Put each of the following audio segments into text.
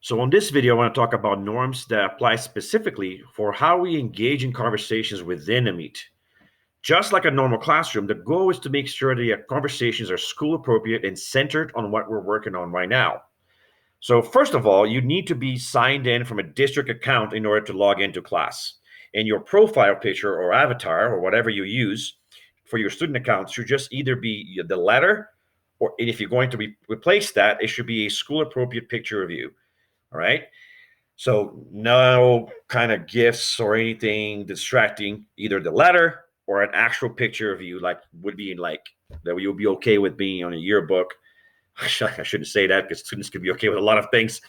So on this video, I want to talk about norms that apply specifically for how we engage in conversations within a meet. Just like a normal classroom, the goal is to make sure the conversations are school appropriate and centered on what we're working on right now. So first of all, you need to be signed in from a district account in order to log into class. And your profile picture or avatar or whatever you use for your student account should just either be the letter, or if you're going to replace that, it should be a school appropriate picture of you. All right. So no kind of gifts or anything distracting, either the letter or an actual picture of you, like would be like that you'll be okay with being on a yearbook. I shouldn't say that because students can be okay with a lot of things.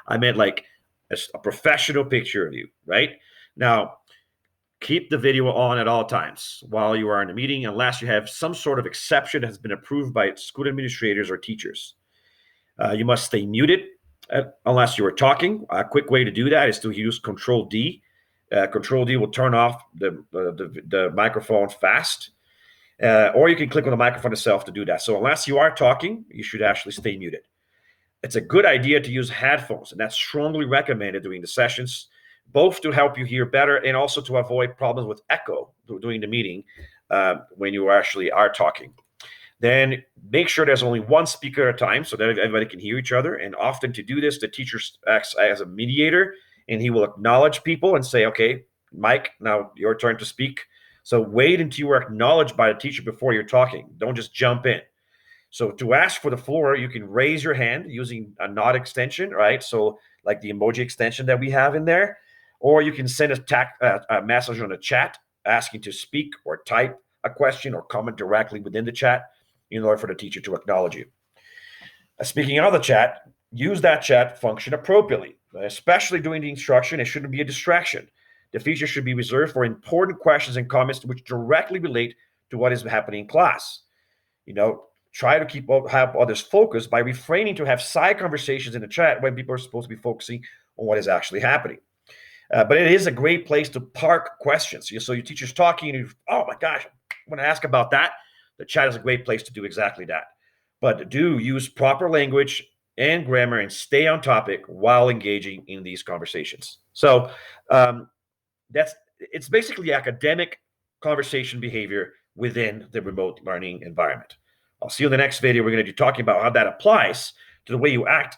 I meant like a professional picture of you, right? Now, keep the video on at all times while you are in a meeting, unless you have some sort of exception that has been approved by school administrators or teachers. You must stay muted unless you are talking. A quick way to do that is to use Control D. Control D will turn off the microphone fast, or you can click on the microphone itself to do that. So unless you are talking, you should actually stay muted. It's a good idea to use headphones, and that's strongly recommended during the sessions, both to help you hear better and also to avoid problems with echo during the meeting when you actually are talking. Then make sure there's only one speaker at a time so that everybody can hear each other. And often to do this, the teacher acts as a mediator, and he will acknowledge people and say, okay, Mike, now your turn to speak. So wait until you are acknowledged by the teacher before you're talking. Don't just jump in. So to ask for the floor, you can raise your hand using a nod extension, right? So like the emoji extension that we have in there, or you can send a message on the chat asking to speak, or type a question or comment directly within the chat in order for the teacher to acknowledge you. Speaking of the chat, use that chat function appropriately, especially during the instruction. It shouldn't be a distraction. The feature should be reserved for important questions and comments which directly relate to what is happening in class. Try to have others focused by refraining to have side conversations in the chat when people are supposed to be focusing on what is actually happening. But it is a great place to park questions. So your teacher's talking, and oh my gosh, I want to ask about that. The chat is a great place to do exactly that. But do use proper language and grammar and stay on topic while engaging in these conversations. So it's basically academic conversation behavior within the remote learning environment. I'll see you in the next video. We're going to be talking about how that applies to the way you act